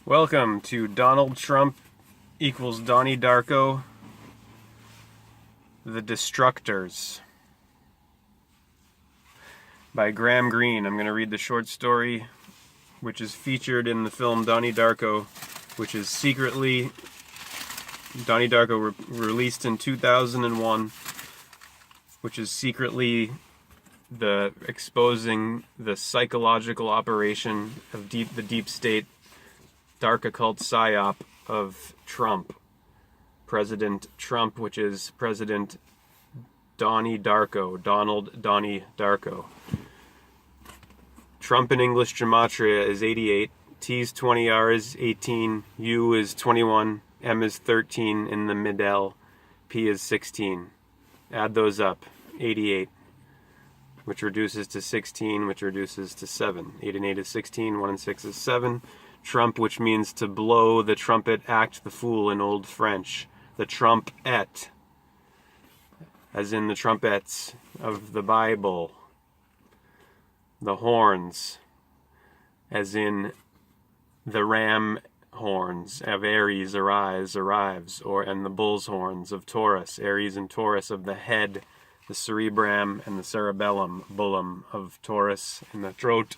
Welcome to Donald Trump equals Donnie Darko, The Destructors by Greene. I'm going to read the short story which is featured in the film Donnie Darko, which is secretly Donnie Darko released in 2001, which is secretly the exposing the psychological operation of the deep state Dark-O-ccult Psyop of Trump. President Trump, which is President Donnie Darko, Donald Donnie Darko. Trump in English gematria is 88, T is 20, R is 18, U is 21, M is 13 in the middle, P is 16. Add those up, 88, which reduces to 16, which reduces to 7. 8 and 8 is 16, 1 and 6 is 7. Trump, which means to blow the trumpet, act the fool in Old French. The trumpet, as in the trumpets of the Bible. The horns, as in the ram horns of Aries arrives, and the bull's horns of Taurus, Aries and Taurus of the head, the cerebrum and the cerebellum, bullum of Taurus in the throat.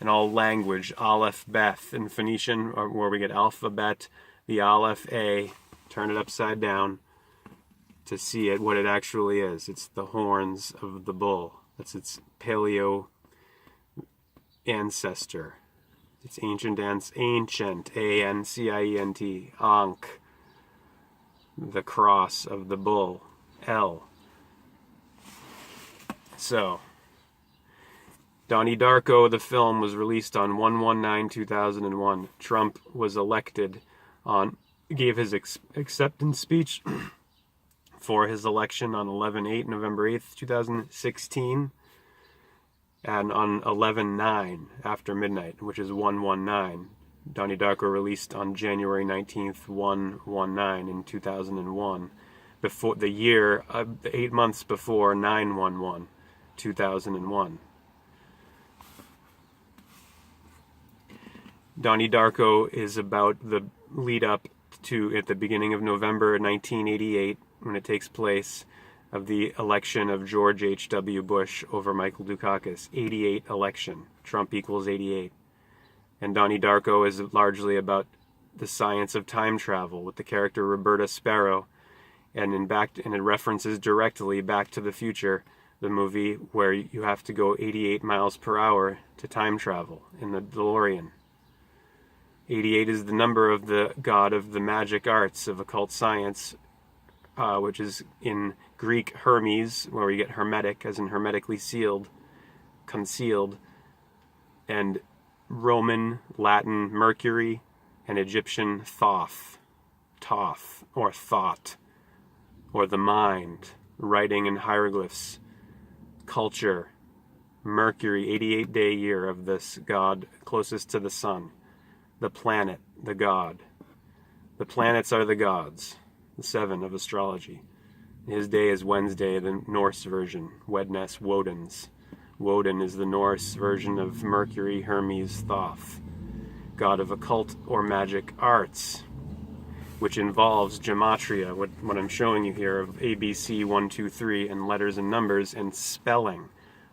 In all language, Aleph Beth in Phoenician, where we get alphabet, the Aleph A, turn it upside down to see it, what it actually is. It's the horns of the bull. That's its paleo ancestor. It's ancient, A-N-C-I-E-N-T, Ankh, the cross of the bull, L. So, Donnie Darko, the film, was released on 1/19/2001. Trump was elected gave his acceptance speech for his election on November 8th, 2016, and on 11/9 after midnight, which is 1/19. Donnie Darko released on January 19th, 1/19 in 2001, before the year, 8 months before 9/11, 2001. Donnie Darko is about the lead up to, at the beginning of November 1988, when it takes place, of the election of George H.W. Bush over Michael Dukakis. 88 election. Trump equals 88. And Donnie Darko is largely about the science of time travel with the character Roberta Sparrow, and it references directly Back to the Future, the movie where you have to go 88 miles per hour to time travel in the DeLorean. 88 is the number of the god of the magic arts of occult science, which is in Greek Hermes, where we get hermetic, as in hermetically sealed, concealed, and Roman, Latin, Mercury, and Egyptian Thoth, or thought, or the mind, writing in hieroglyphs, culture, Mercury, 88-day year of this god closest to the sun. The planet, the god. The planets are the gods, the 7 of astrology. His day is Wednesday, the Norse version, Wednes, Woden's. Woden is the Norse version of Mercury, Hermes, Thoth, god of occult or magic arts, which involves gematria, what I'm showing you here, of ABC 1, 2, 3, and letters and numbers, and spelling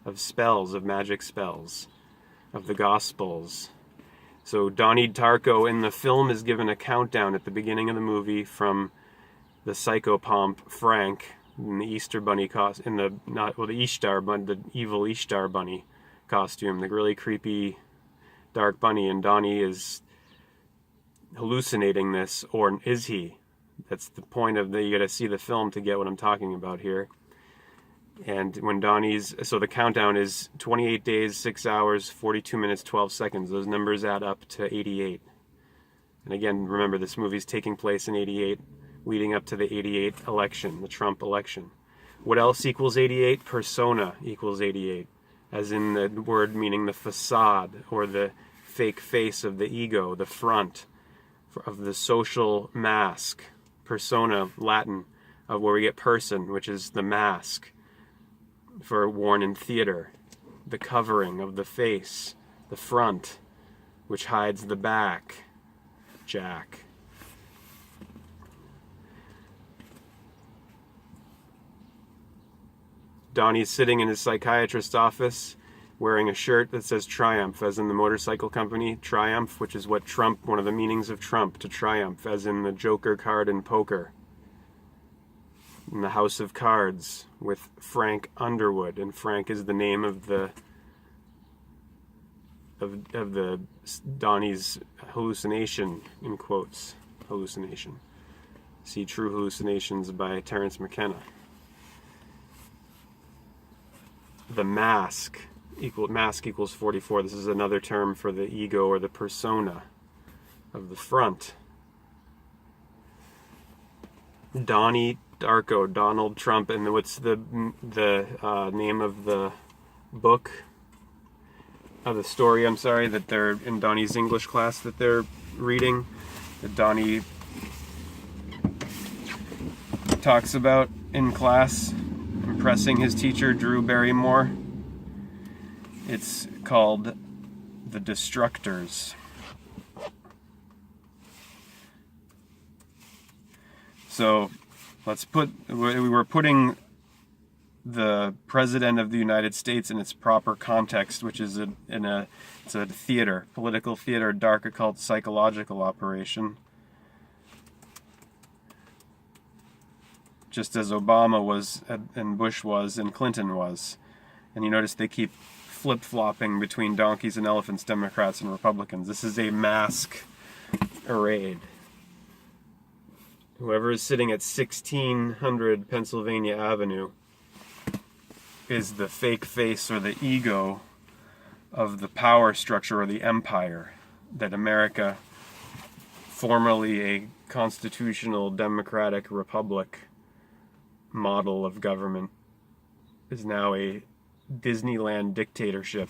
of spells, of magic spells, of the Gospels. So Donnie Darko in the film is given a countdown at the beginning of the movie from the psychopomp Frank in the Easter Bunny costume, the evil Ishtar Bunny costume, the really creepy dark bunny, and Donnie is hallucinating this, or is he? That's the point of you gotta see the film to get what I'm talking about here. And when so the countdown is 28 days, 6 hours, 42 minutes, 12 seconds. Those numbers add up to 88. And again, remember, this movie's taking place in 88, leading up to the 88 election, the Trump election. What else equals 88? Persona equals 88, as in the word meaning the facade, or the fake face of the ego, the front of the social mask. Persona, Latin, of where we get person, which is the mask, for worn in theater, the covering of the face, the front, which hides the back, Jack. Donnie's sitting in his psychiatrist's office wearing a shirt that says Triumph, as in the motorcycle company Triumph, which is what Trump, one of the meanings of Trump, to triumph, as in the Joker card in poker. In the House of Cards with Frank Underwood, and Frank is the name of the Donnie's hallucination, in quotes, hallucination. See True Hallucinations by Terence McKenna. The mask equals 44. This is another term for the ego or the persona of the front. Donnie Darko, Donald Trump, and what's the name of the book, of the story, I'm sorry, that they're in Donnie's English class that they're reading, that Donnie talks about in class, impressing his teacher, Drew Barrymore. It's called The Destructors. So we're putting the President of the United States in its proper context, which is it's a theater, political theater, dark occult psychological operation. Just as Obama was, and Bush was, and Clinton was. And you notice they keep flip-flopping between donkeys and elephants, Democrats and Republicans. This is a mask array. Whoever is sitting at 1600 Pennsylvania Avenue is the fake face or the ego of the power structure or the empire that America, formerly a constitutional democratic republic model of government, is now a Disneyland dictatorship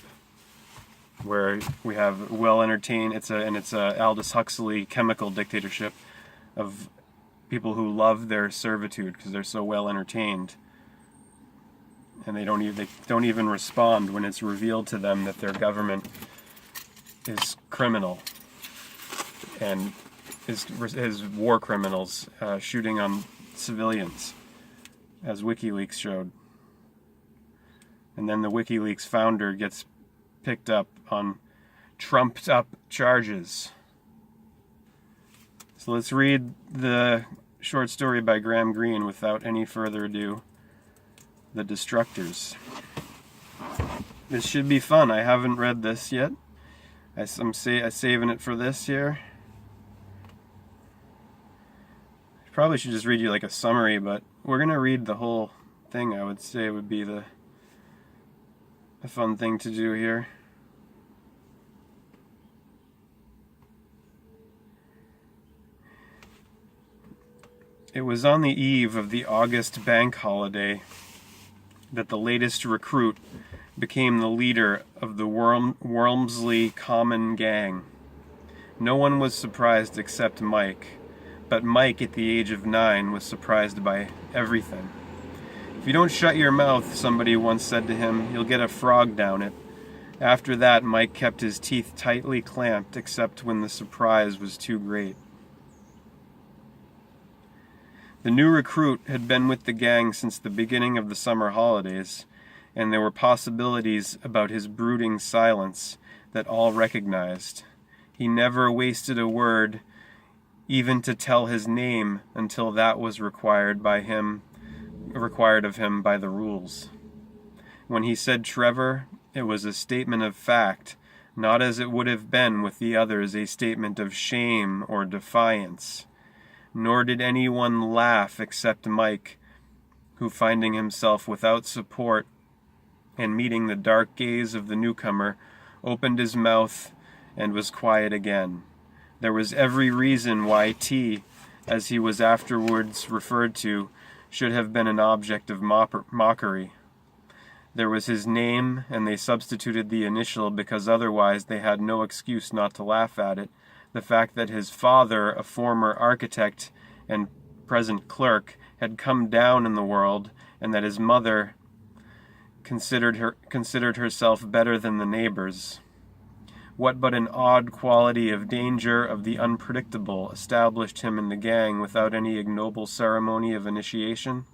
where we have well-entertained, it's a Aldous Huxley chemical dictatorship of people who love their servitude because they're so well entertained, and they don't even respond when it's revealed to them that their government is criminal and is war criminals shooting on civilians, as WikiLeaks showed. And then the WikiLeaks founder gets picked up on trumped up charges. So let's read the short story by Greene without any further ado. The Destructors. This should be fun. I haven't read this yet. I'm saving it for this here. I probably should just read you like a summary, but we're going to read the whole thing. I would say would be a fun thing to do here. It was on the eve of the August bank holiday that the latest recruit became the leader of the Wormsley Common Gang. No one was surprised except Mike, but Mike at the age of 9 was surprised by everything. If you don't shut your mouth, somebody once said to him, you'll get a frog down it. After that, Mike kept his teeth tightly clamped, except when the surprise was too great. The new recruit had been with the gang since the beginning of the summer holidays, and there were possibilities about his brooding silence that all recognized. He never wasted a word, even to tell his name, until that was required of him by the rules. When he said Trevor, it was a statement of fact, not as it would have been with the others a statement of shame or defiance. Nor did anyone laugh except Mike, who, finding himself without support and meeting the dark gaze of the newcomer, opened his mouth and was quiet again. There was every reason why T, as he was afterwards referred to, should have been an object of mockery. There was his name, and they substituted the initial because otherwise they had no excuse not to laugh at it. The fact that his father, a former architect and present clerk, had come down in the world, and that his mother considered herself better than the neighbors. What but an odd quality of danger of the unpredictable established him in the gang without any ignoble ceremony of initiation?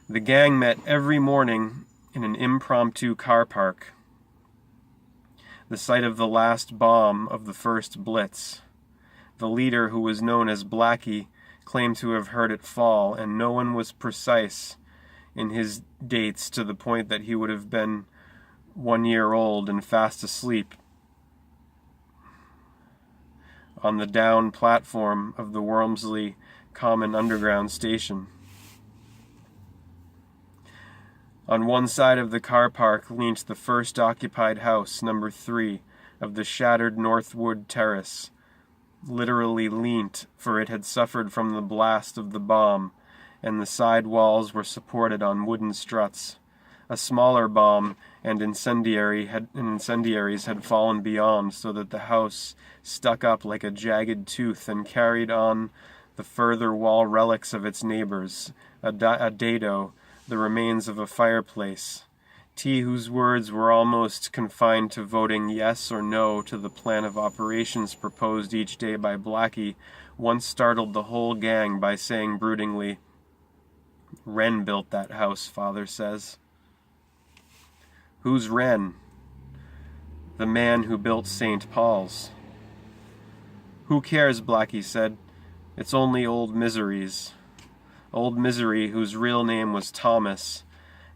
The gang met every morning in an impromptu car park, the site of the last bomb of the first Blitz. The leader, who was known as Blackie, claimed to have heard it fall, and no one was precise in his dates to the point that he would have been 1 year old and fast asleep on the down platform of the Wormsley Common Underground Station. On one side of the car park leant the first occupied house, number 3, of the shattered Northwood Terrace. Literally leant, for it had suffered from the blast of the bomb, and the side walls were supported on wooden struts. A smaller bomb and incendiaries had fallen beyond, so that the house stuck up like a jagged tooth and carried on the further wall relics of its neighbors, a dado, the remains of a fireplace. T, whose words were almost confined to voting yes or no to the plan of operations proposed each day by Blackie, once startled the whole gang by saying broodingly, "Wren built that house, Father says." "Who's Wren?" "The man who built St. Paul's." "Who cares?" Blackie said. "It's only Old Misery's." Old Misery, whose real name was Thomas,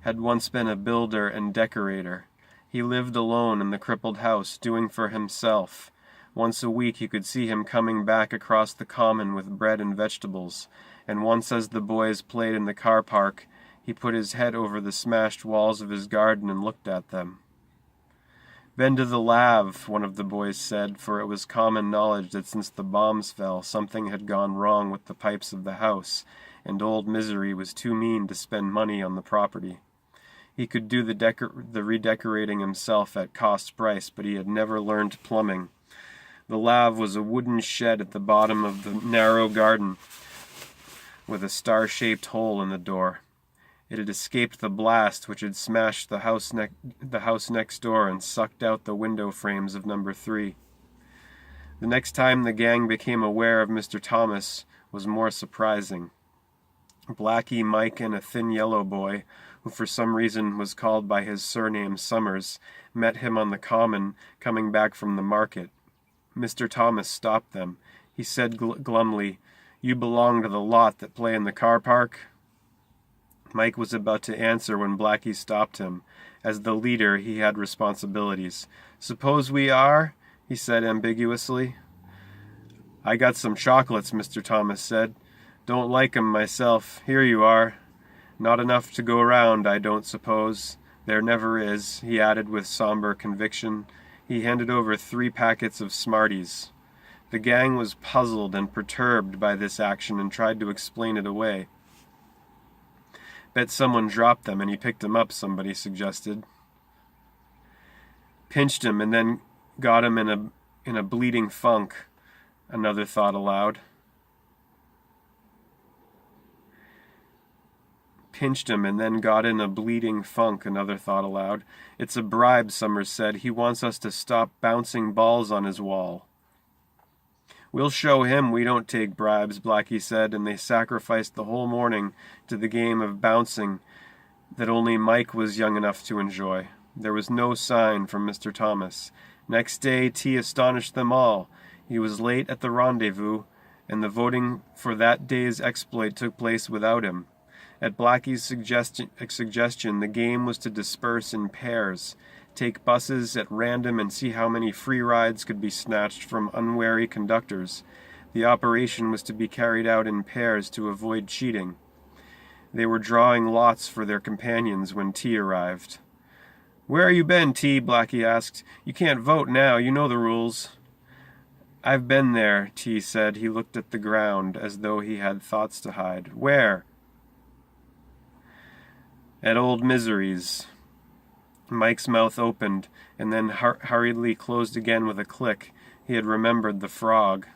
had once been a builder and decorator. He lived alone in the crippled house, doing for himself. Once a week you could see him coming back across the common with bread and vegetables, and once as the boys played in the car park, he put his head over the smashed walls of his garden and looked at them. "Been to the Lav," one of the boys said, for it was common knowledge that since the bombs fell, something had gone wrong with the pipes of the house, and Old Misery was too mean to spend money on the property. He could do the redecorating himself at cost price, but he had never learned plumbing. The Lav was a wooden shed at the bottom of the narrow garden, with a star-shaped hole in the door. It had escaped the blast which had smashed the house next door and sucked out the window frames of number 3. The next time the gang became aware of Mr. Thomas was more surprising. Blackie, Mike, and a thin yellow boy, who for some reason was called by his surname Summers, met him on the common coming back from the market. Mr. Thomas stopped them. He said glumly, "You belong to the lot that play in the car park?" Mike was about to answer when Blackie stopped him. As the leader, he had responsibilities. "Suppose we are?" he said ambiguously. "I got some chocolates," Mr. Thomas said. "Don't like 'em myself. Here you are. Not enough to go round, I don't suppose. There never is," he added with somber conviction. He handed over 3 packets of Smarties. The gang was puzzled and perturbed by this action and tried to explain it away. "Bet someone dropped them and he picked them up," somebody suggested. "Pinched him and then got him in a bleeding funk," another thought aloud. "Pinched him and then got in a bleeding funk," another thought aloud. "It's a bribe," Summers said. "He wants us to stop bouncing balls on his wall." "We'll show him we don't take bribes," Blackie said, and they sacrificed the whole morning to the game of bouncing that only Mike was young enough to enjoy. There was no sign from Mr. Thomas. Next day, T astonished them all. He was late at the rendezvous, and the voting for that day's exploit took place without him. At Blackie's suggestion, the game was to disperse in pairs, take buses at random and see how many free rides could be snatched from unwary conductors. The operation was to be carried out in pairs to avoid cheating. They were drawing lots for their companions when T arrived. "Where you been, T?" Blackie asked. "You can't vote now, you know the rules." "I've been there," T said. He looked at the ground as though he had thoughts to hide. "Where?" "At Old Misery's." Mike's mouth opened, and then hurriedly closed again with a click. He had remembered the frog.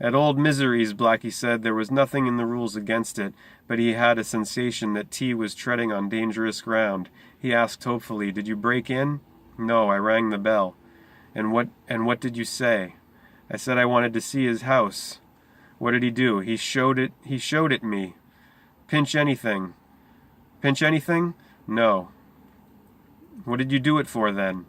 "At Old Misery's," Blackie said. There was nothing in the rules against it, but he had a sensation that T was treading on dangerous ground. He asked hopefully, "Did you break in?" "No, I rang the bell." And what did you say? I said I wanted to see his house. What did he do? He showed it me. Pinch anything. Pinch anything? No. What did you do it for then?